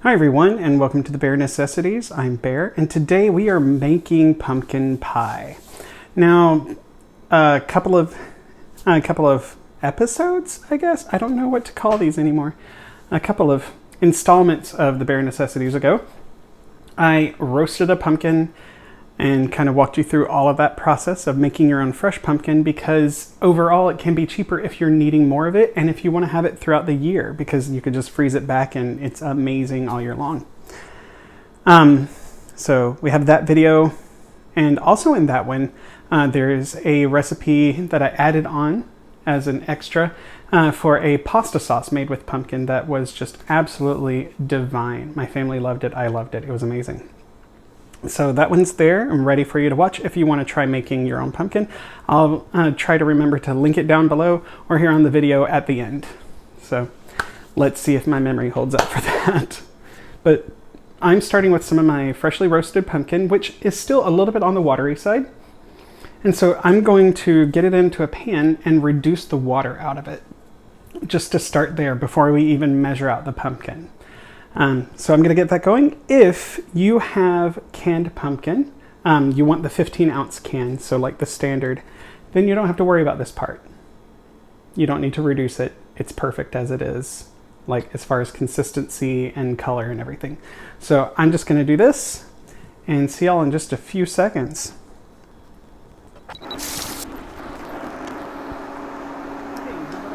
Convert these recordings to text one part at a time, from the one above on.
Hi everyone, and welcome to the Bare Necessities. I'm Bear, and today we are making pumpkin pie. Now, a couple of episodes, I guess. I don't know what to call these anymore. A couple of installments of the Bare Necessities ago, I roasted a pumpkin and kind of walked you through all of that process of making your own fresh pumpkin, because overall it can be cheaper if you're needing more of it and if you want to have it throughout the year, because you could just freeze it back and it's amazing all year long. So we have that video, and also in that one there's a recipe that I added on as an extra for a pasta sauce made with pumpkin that was just absolutely divine. My family loved it. I loved it. It was amazing. So that one's there. I'm ready for you to watch if you want to try making your own pumpkin. I'll try to remember to link it down below or here on the video at the end. So let's see if my memory holds up for that. But I'm starting with some of my freshly roasted pumpkin, which is still a little bit on the watery side. And so I'm going to get it into a pan and reduce the water out of it, just to start there before we even measure out the pumpkin. So I'm going to get that going. If you have canned pumpkin, you want the 15-ounce can, so like the standard, then you don't have to worry about this part. You don't need to reduce it. It's perfect as it is, like as far as consistency and color and everything. So I'm just going to do this and see y'all in just a few seconds.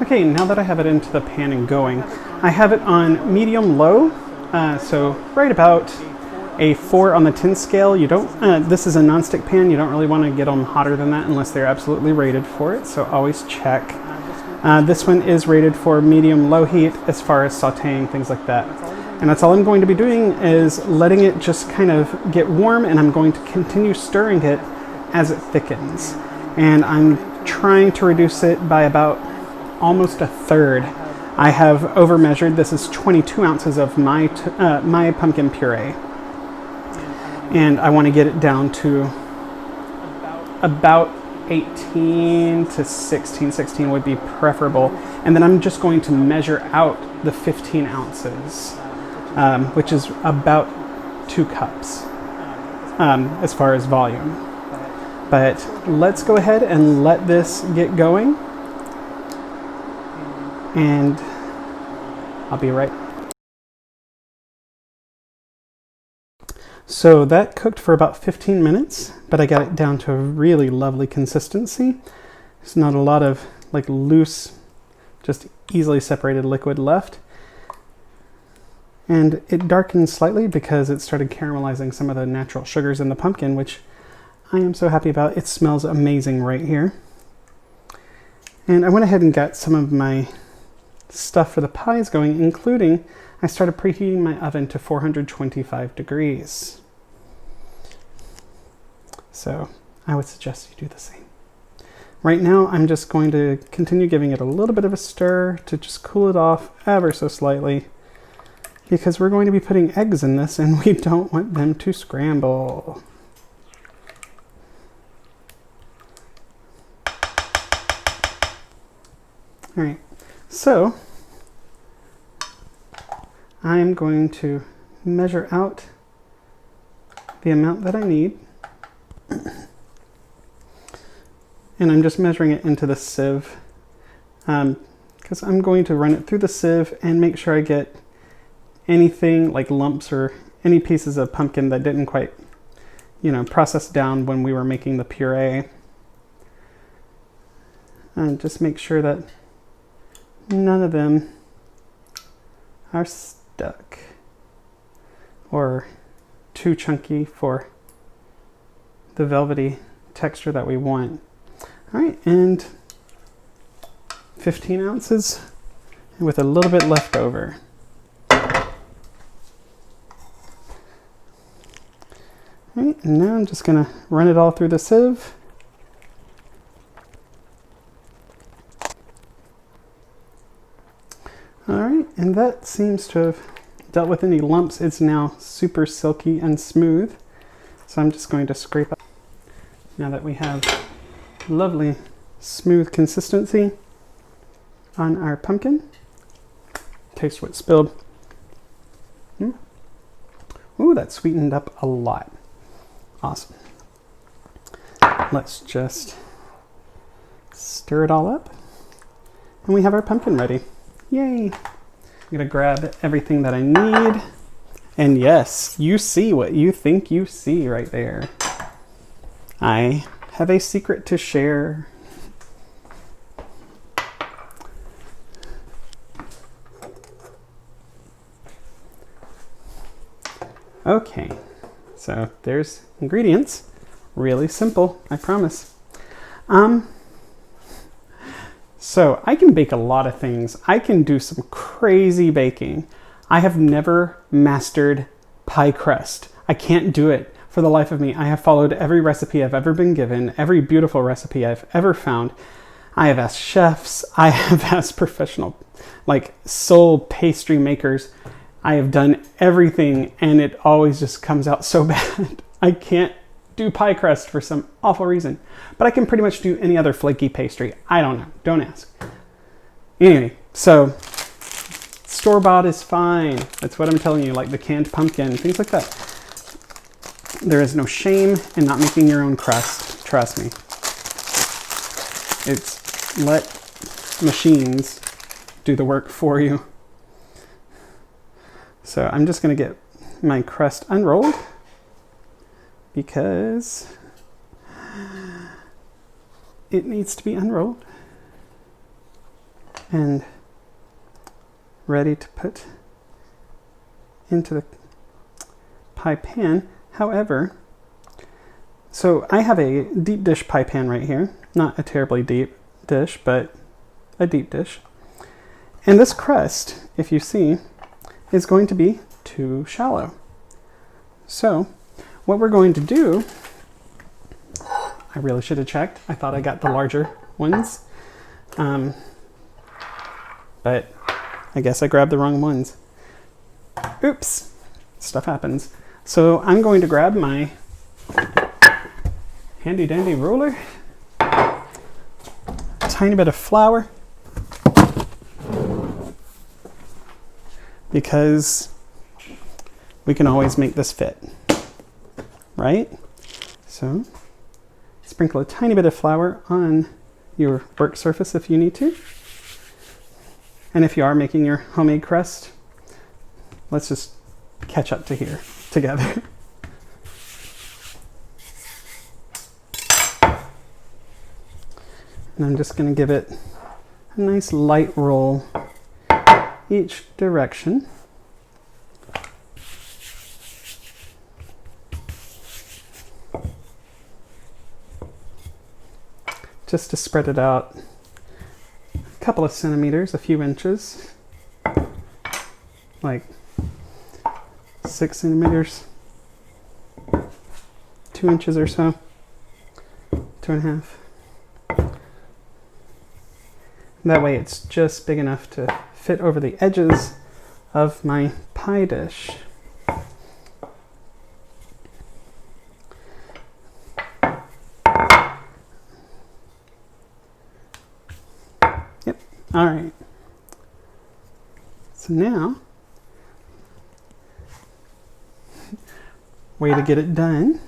Okay, now that I have it into the pan and going, I have it on medium-low, so right about a 4 on the 10 scale. You don't. This is a non-stick pan. You don't really want to get them hotter than that unless they're absolutely rated for it, so always check. This one is rated for medium-low heat as far as sauteing, things like that. And that's all I'm going to be doing, is letting it just kind of get warm, and I'm going to continue stirring it as it thickens. And I'm trying to reduce it by about almost a third. I have overmeasured. This is 22 ounces of my pumpkin puree, and I want to get it down to about 18 to 16. 16 would be preferable. And then I'm just going to measure out the 15 ounces, which is about 2 cups as far as volume. But let's go ahead and let this get going, and I'll be right. So that cooked for about 15 minutes, but I got it down to a really lovely consistency. There's not a lot of like loose, just easily separated liquid left. And it darkened slightly because it started caramelizing some of the natural sugars in the pumpkin, which I am so happy about. It smells amazing right here. And I went ahead and got some of my stuff for the pies going, including I started preheating my oven to 425 degrees. So I would suggest you do the same. Right now I'm just going to continue giving it a little bit of a stir to just cool it off ever so slightly, because we're going to be putting eggs in this and we don't want them to scramble. All right, so I'm going to measure out the amount that I need. And I'm just measuring it into the sieve, because I'm going to run it through the sieve and make sure I get anything like lumps or any pieces of pumpkin that didn't quite, process down when we were making the puree. And just make sure that none of them are stuck or too chunky for the velvety texture that we want. All right, and 15 ounces with a little bit left over. All right, and now I'm just gonna run it all through the sieve. All right, and that seems to have dealt with any lumps. It's now super silky and smooth. So I'm just going to scrape up. Now that we have lovely smooth consistency on our pumpkin. Taste what spilled. Ooh, that sweetened up a lot. Awesome. Let's just stir it all up. And we have our pumpkin ready. Yay. I'm gonna grab everything that I need. And yes, you see what you think you see right there. I have a secret to share. Okay, so there's ingredients. Really simple, I promise. So I can bake a lot of things. I can do some crazy baking. I have never mastered pie crust. I can't do it for the life of me. I have followed every recipe I've ever been given, every beautiful recipe I've ever found. I have asked chefs. I have asked professional, like soul pastry makers. I have done everything and it always just comes out so bad. I can't do pie crust for some awful reason, but I can pretty much do any other flaky pastry. I don't know. Don't ask. Anyway, so store-bought is fine. That's what I'm telling you, like the canned pumpkin, things like that. There is no shame in not making your own crust. Trust me. It's let machines do the work for you. So I'm just going to get my crust unrolled because it needs to be unrolled and ready to put into the pie pan. However, so I have a deep dish pie pan right here. Not a terribly deep dish, but a deep dish. And this crust, if you see, is going to be too shallow. So what we're going to do, I really should have checked. I thought I got the larger ones, but I guess I grabbed the wrong ones. Oops, stuff happens. So I'm going to grab my handy dandy ruler, a tiny bit of flour, because we can always make this fit, right? So sprinkle a tiny bit of flour on your work surface if you need to. And if you are making your homemade crust, let's just catch up to here together. And I'm just going to give it a nice light roll each direction. Just to spread it out a couple of centimeters, a few inches, like 6 centimeters, 2 inches or so, 2.5. That way it's just big enough to fit over the edges of my pie dish. Yep, all right. So now, way to get it done.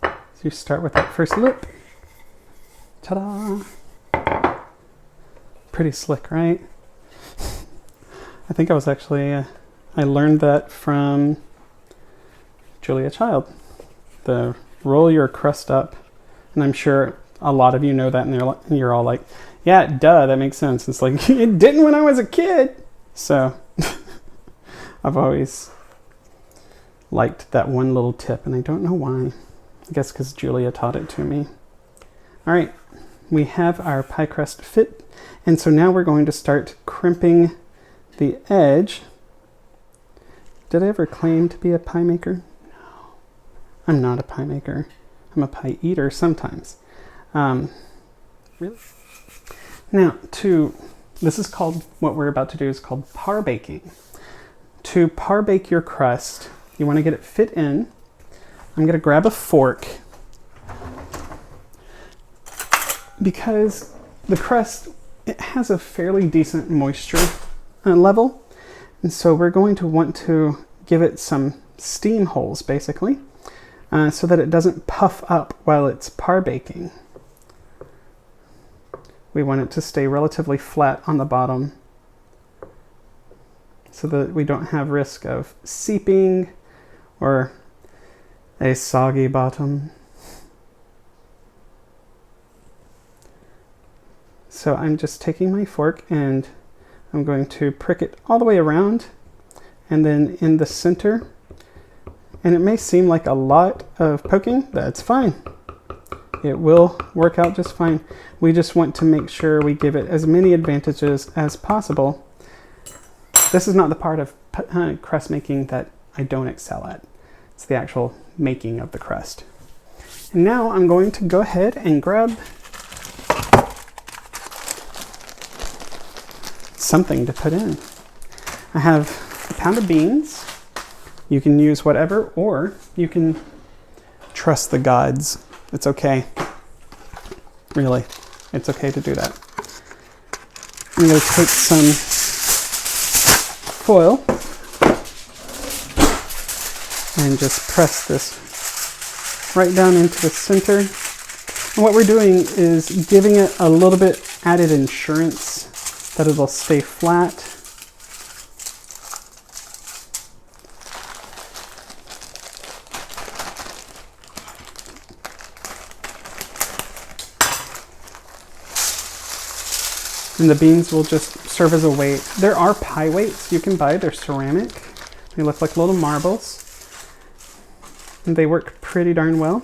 So you start with that first lip. Ta-da! Pretty slick, right? I think I was actually, I learned that from Julia Child. The roll your crust up. And I'm sure a lot of you know that and you're all like, yeah, duh, that makes sense. It's like, it didn't when I was a kid. So I've always liked that one little tip and I don't know why. I guess because Julia taught it to me. All right, we have our pie crust fit. And so now we're going to start crimping the edge. Did I ever claim to be a pie maker? No, I'm not a pie maker. I'm a pie eater sometimes. Really? Now, this is called, what we're about to do is called par baking. To par bake your crust, you want to get it fit in. I'm going to grab a fork because the crust, it has a fairly decent moisture level. And so we're going to want to give it some steam holes, basically, so that it doesn't puff up while it's par baking. We want it to stay relatively flat on the bottom so that we don't have risk of seeping or a soggy bottom. So I'm just taking my fork and I'm going to prick it all the way around and then in the center. And it may seem like a lot of poking, that's fine. It will work out just fine. We just want to make sure we give it as many advantages as possible. This is not the part of crust making that I don't excel at. It's the actual making of the crust. And now I'm going to go ahead and grab something to put in. I have a pound of beans. You can use whatever, or you can trust the gods. It's okay. Really, it's okay to do that. I'm going to take some foil and just press this right down into the center. And what we're doing is giving it a little bit added insurance that it'll stay flat. And the beans will just serve as a weight. There are pie weights you can buy. They're ceramic. They look like little marbles. And they work pretty darn well.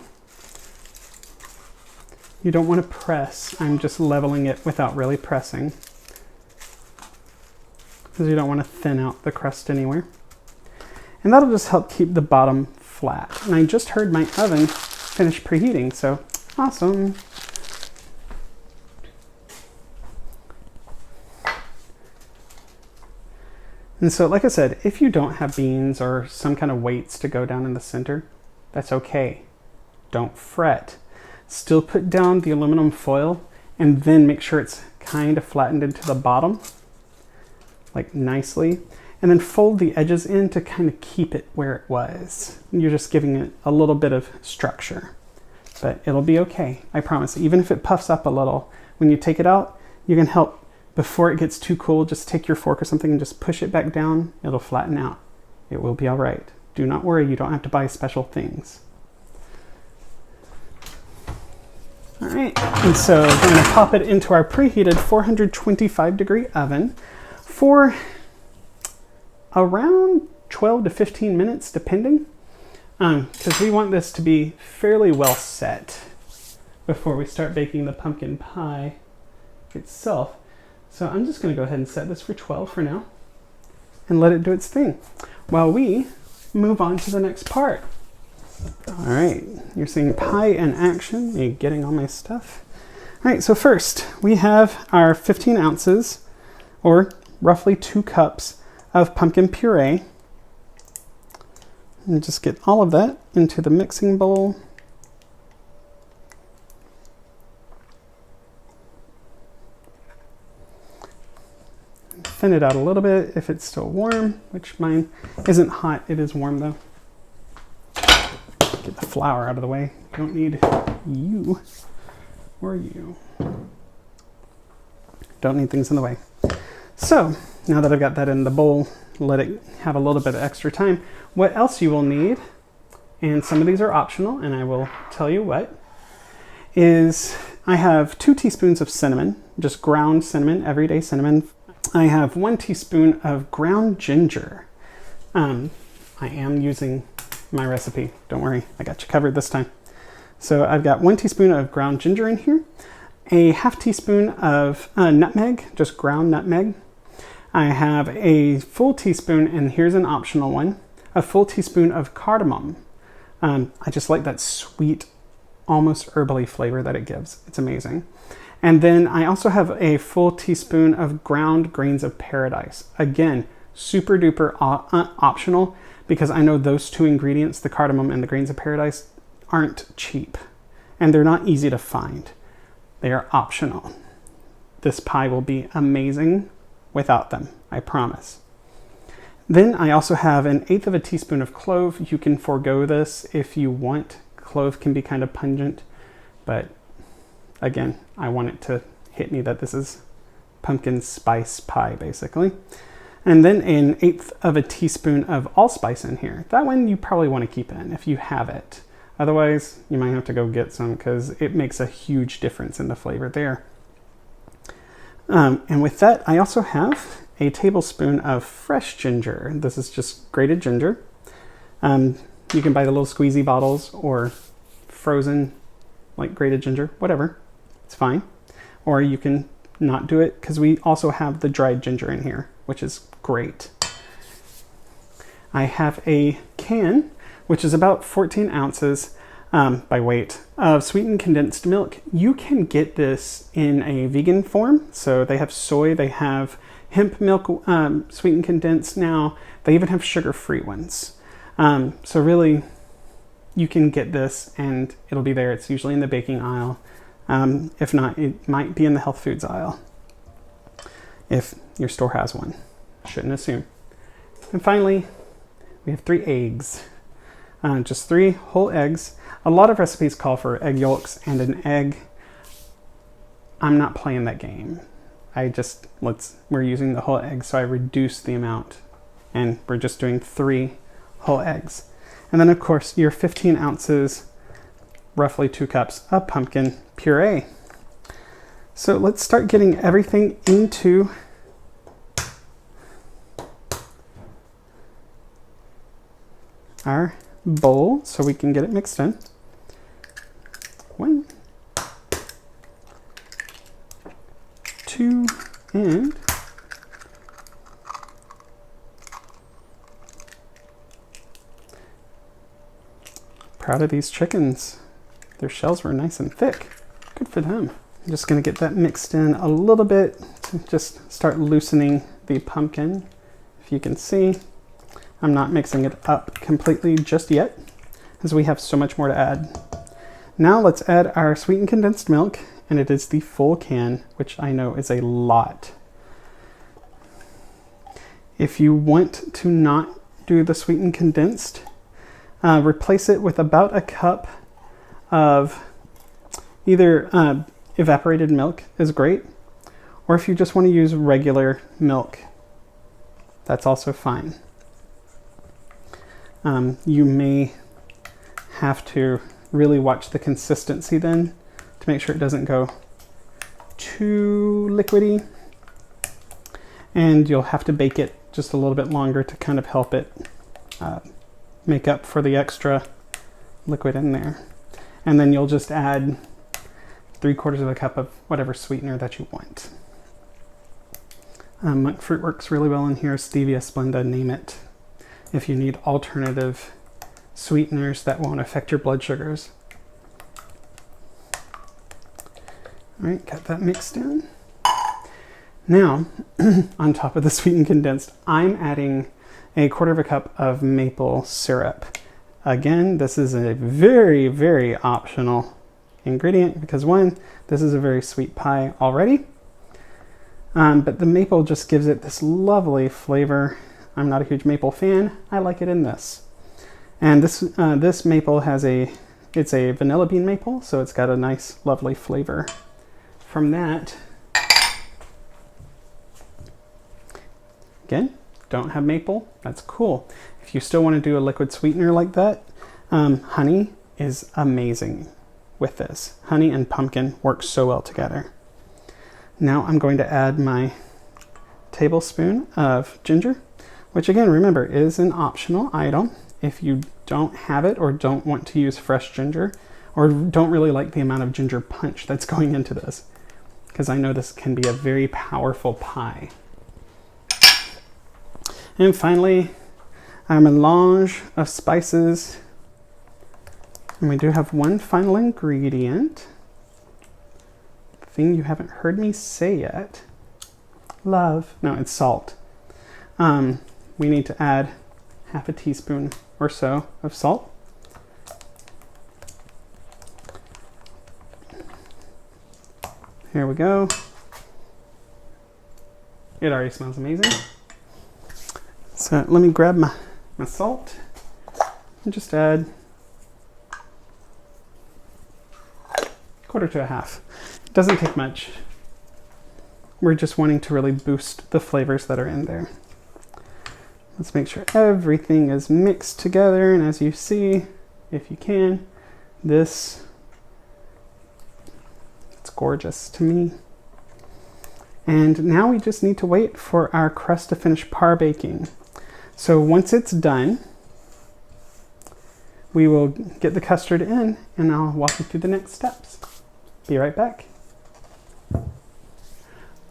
You don't want to press. I'm just leveling it without really pressing, because you don't want to thin out the crust anywhere. And that'll just help keep the bottom flat. And I just heard my oven finish preheating, so awesome. And so, like I said, if you don't have beans or some kind of weights to go down in the center, that's okay. Don't fret. Still put down the aluminum foil and then make sure it's kind of flattened into the bottom, like nicely. And then fold the edges in to kind of keep it where it was. You're just giving it a little bit of structure, but it'll be okay. I promise. Even if it puffs up a little, when you take it out, you can help. Before it gets too cool, just take your fork or something and just push it back down. It'll flatten out. It will be all right. Do not worry, you don't have to buy special things. All right, and so we're gonna pop it into our preheated 425-degree oven for around 12 to 15 minutes, depending, because we want this to be fairly well set before we start baking the pumpkin pie itself. So I'm just going to go ahead and set this for 12 for now and let it do its thing while we move on to the next part. All right, you're seeing pie in action. You're getting all my stuff. All right, so first we have our 15 ounces or roughly 2 cups of pumpkin puree. And just get all of that into the mixing bowl. Thin it out a little bit if it's still warm, which mine isn't hot. It is warm though. Get the flour out of the way. You don't need you or you. Don't need things in the way. So now that I've got that in the bowl, let it have a little bit of extra time. What else you will need, and some of these are optional, and I will tell you what, is I have 2 teaspoons of cinnamon, just ground cinnamon, everyday cinnamon. I have 1 teaspoon of ground ginger. I am using my recipe. Don't worry, I got you covered this time. So I've got 1 teaspoon of ground ginger in here, a half teaspoon of nutmeg, just ground nutmeg. I have a full teaspoon, and here's an optional one, a full teaspoon of cardamom. I just like that sweet, almost herbally flavor that it gives. It's amazing. And then I also have a full teaspoon of ground grains of paradise. Again, super duper optional, because I know those 2 ingredients, the cardamom and the grains of paradise, aren't cheap and they're not easy to find. They are optional. This pie will be amazing without them, I promise. Then I also have 1/8 of a teaspoon of clove. You can forego this if you want. Clove can be kind of pungent, but again, I want it to hit me that this is pumpkin spice pie, basically. And then 1/8 of a teaspoon of allspice in here. That one you probably want to keep in if you have it. Otherwise, you might have to go get some because it makes a huge difference in the flavor there. And with that, I also have a tablespoon of fresh ginger. This is just grated ginger. You can buy the little squeezy bottles or frozen, like grated ginger, whatever. It's fine. Or you can not do it because we also have the dried ginger in here, which is great. I have a can, which is about 14 ounces by weight, of sweetened condensed milk. You can get this in a vegan form. So they have soy, they have hemp milk, sweetened condensed now. They even have sugar-free ones. So really, you can get this and it'll be there. It's usually in the baking aisle. If not, it might be in the health foods aisle if your store has one. Shouldn't assume. And finally, we have 3 eggs. Just 3 whole eggs. A lot of recipes call for egg yolks and an egg. I'm not playing that game. We're using the whole egg, so I reduced the amount and we're just doing 3 whole eggs. And then of course your 15 ounces, roughly 2 cups of pumpkin puree. So let's start getting everything into our bowl so we can get it mixed in. 1, 2, and proud of these chickens. Their shells were nice and thick. Good for them. I'm just going to get that mixed in a little bit to just start loosening the pumpkin. If you can see, I'm not mixing it up completely just yet, as we have so much more to add. Now let's add our sweetened condensed milk, and it is the full can, which I know is a lot. If you want to not do the sweetened condensed, replace it with about a cup of either evaporated milk is great, or if you just want to use regular milk, that's also fine. You may have to really watch the consistency then to make sure it doesn't go too liquidy, and you'll have to bake it just a little bit longer to kind of help it make up for the extra liquid in there. And then you'll just add 3/4 of a cup of whatever sweetener that you want. Monk fruit works really well in here, stevia, Splenda, name it. If you need alternative sweeteners that won't affect your blood sugars. All right, got that mixed in. Now, on top of the sweetened condensed, I'm adding 1/4 of a cup of maple syrup. Again, this is a very, very optional ingredient because 1, this is a very sweet pie already, but the maple just gives it this lovely flavor. I'm not a huge maple fan. I like it in this. And this maple it's a vanilla bean maple, so it's got a nice, lovely flavor. From that, again, don't have maple, that's cool. If you still want to do a liquid sweetener like that, honey is amazing with this. Honey and pumpkin work so well together. Now I'm going to add my tablespoon of ginger, which again, remember, is an optional item. If you don't have it or don't want to use fresh ginger or don't really like the amount of ginger punch that's going into this, because I know this can be a very powerful pie. And finally, our melange of spices. And we do have one final ingredient. Thing you haven't heard me say yet. Love. No, it's salt. We need to add 1/2 teaspoon or so of salt. Here we go. It already smells amazing. So let me grab my salt and just add 1/4 to 1/2. It doesn't take much. We're just wanting to really boost the flavors that are in there. Let's make sure everything is mixed together, and as you see, if you can, it's gorgeous to me. And now we just need to wait for our crust to finish par baking. So once it's done, we will get the custard in and I'll walk you through the next steps. Be right back.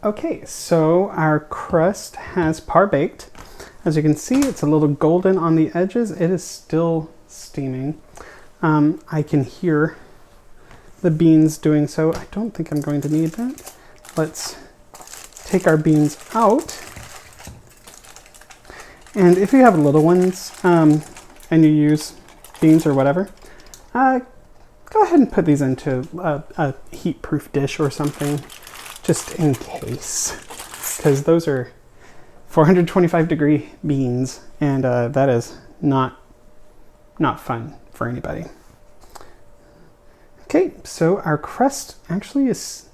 Okay, so our crust has par baked. As you can see, it's a little golden on the edges. It is still steaming. I can hear the beans doing so. I don't think I'm going to need that. Let's take our beans out. And if you have little ones and you use beans or whatever, go ahead and put these into a heat-proof dish or something, just in case, because those are 425-degree beans, and that is not fun for anybody. Okay, so our crust actually is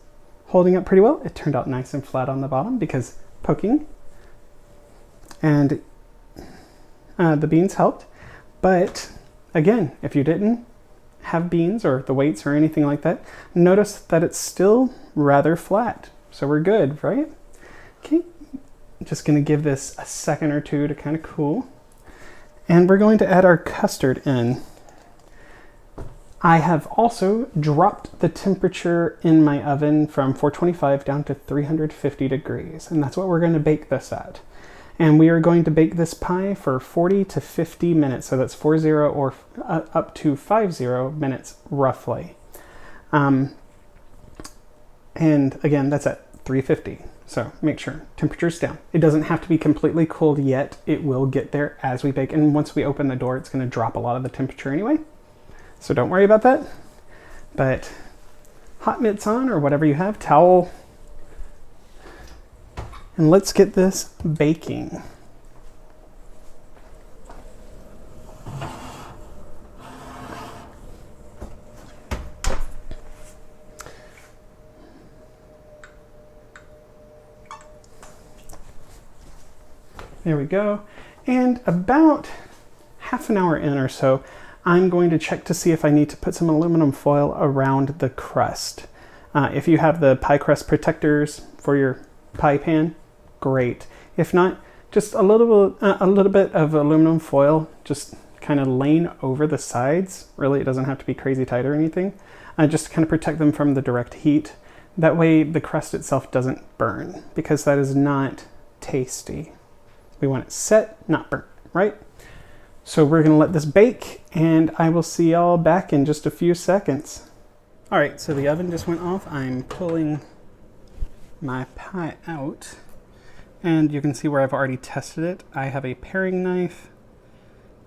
holding up pretty well. It turned out nice and flat on the bottom because poking, and the beans helped. But again, if you didn't have beans or the weights or anything like that, notice that it's still rather flat. So we're good, right? Okay, I'm just gonna give this a second or two to kind of cool. And we're going to add our custard in. I have also dropped the temperature in my oven from 425 down to 350 degrees, and that's what we're going to bake this at. And we are going to bake this pie for 40 to 50 minutes, so that's 40 or up to 50 minutes roughly. And again, that's at 350. So make sure temperature's down. It doesn't have to be completely cooled yet. It will get there as we bake, and once we open the door, it's going to drop a lot of the temperature anyway. So don't worry about that. But hot mitts on, or whatever you have, towel. And let's get this baking. There we go. And about half an hour in or so, I'm going to check to see if I need to put some aluminum foil around the crust. If you have the pie crust protectors for your pie pan, great. If not, just a little bit of aluminum foil, just kind of laying over the sides. Really, it doesn't have to be crazy tight or anything. Just to kind of protect them from the direct heat. That way the crust itself doesn't burn, because that is not tasty. We want it set, not burnt, right? So we're gonna let this bake, and I will see y'all back in just a few seconds. All right, so the oven just went off. I'm pulling my pie out, and you can see where I've already tested it. I have a paring knife,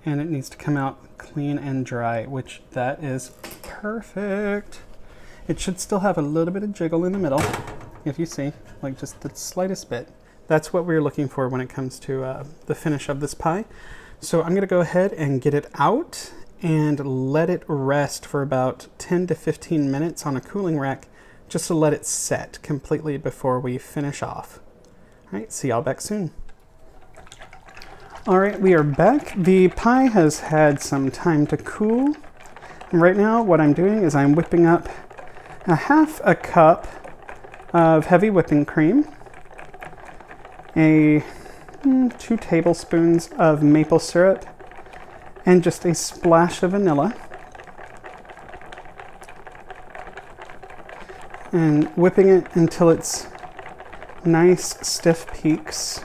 and it needs to come out clean and dry, which that is perfect. It should still have a little bit of jiggle in the middle, if you see, like just the slightest bit. That's what we're looking for when it comes to the finish of this pie. So I'm gonna go ahead and get it out and let it rest for about 10 to 15 minutes on a cooling rack, just to let it set completely before we finish off. All right, see y'all back soon. All right, we are back. The pie has had some time to cool. And right now what I'm doing is I'm whipping up a half a cup of heavy whipping cream, 2 tablespoons of maple syrup, and just a splash of vanilla. And whipping it until it's nice stiff peaks.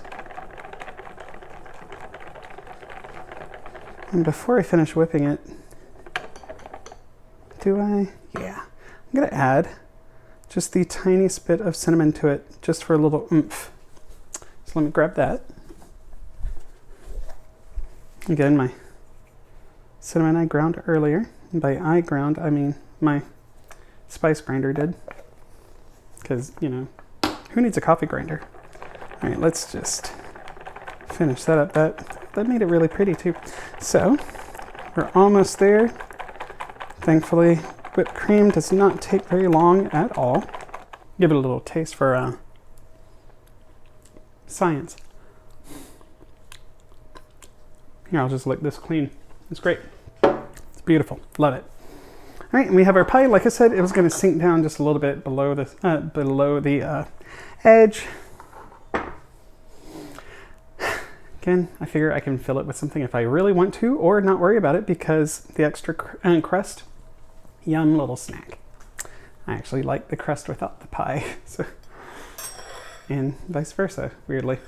And before I finish whipping it, yeah, I'm gonna add just the tiniest bit of cinnamon to it, just for a little oomph. So let me grab that. Again, my cinnamon I ground earlier. And by I ground, I mean my spice grinder did. Because, you know, who needs a coffee grinder? All right, let's just finish that up. That that made it really pretty too. So we're almost there. Thankfully, whipped cream does not take very long at all. Give it a little taste for science. Here, I'll just lick this clean. It's great. It's beautiful. Love it. All right, and we have our pie. Like I said, it was going to sink down just a little bit below the edge. Again, I figure I can fill it with something if I really want to, or not worry about it because the extra crust, yum little snack. I actually like the crust without the pie, so, and vice versa, weirdly.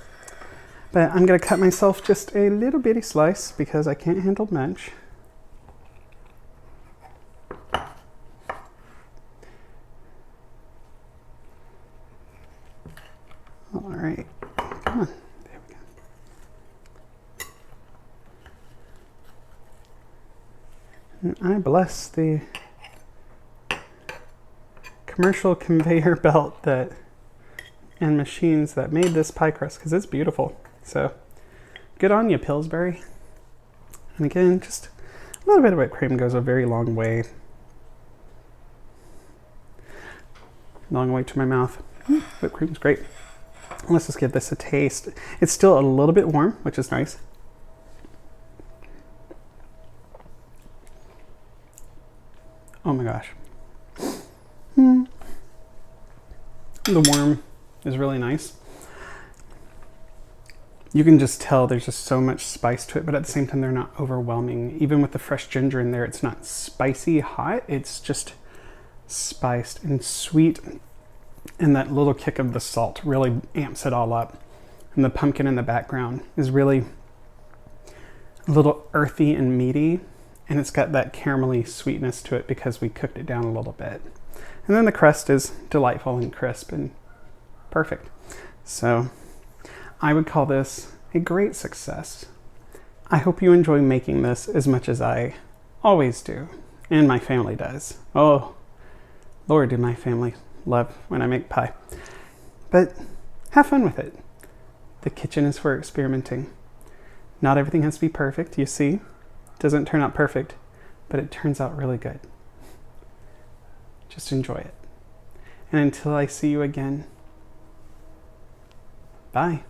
But I'm gonna cut myself just a little bitty slice because I can't handle much. All right, come on. And I bless the commercial conveyor belt and machines that made this pie crust, because it's beautiful. So good on you, Pillsbury. And again, just a little bit of whipped cream goes a very long way. Long way to my mouth. Whipped cream's great. Let's just give this a taste. It's still a little bit warm, which is nice. Oh my gosh. The worm is really nice. You can just tell there's just so much spice to it, but at the same time, they're not overwhelming. Even with the fresh ginger in there, it's not spicy hot. It's just spiced and sweet. And that little kick of the salt really amps it all up. And the pumpkin in the background is really a little earthy and meaty. And it's got that caramelly sweetness to it because we cooked it down a little bit. And then the crust is delightful and crisp and perfect. So I would call this a great success. I hope you enjoy making this as much as I always do, and my family does. Oh, Lord, do my family love when I make pie. But have fun with it. The kitchen is for experimenting. Not everything has to be perfect, you see. It doesn't turn out perfect, but it turns out really good. Just enjoy it. And until I see you again, bye.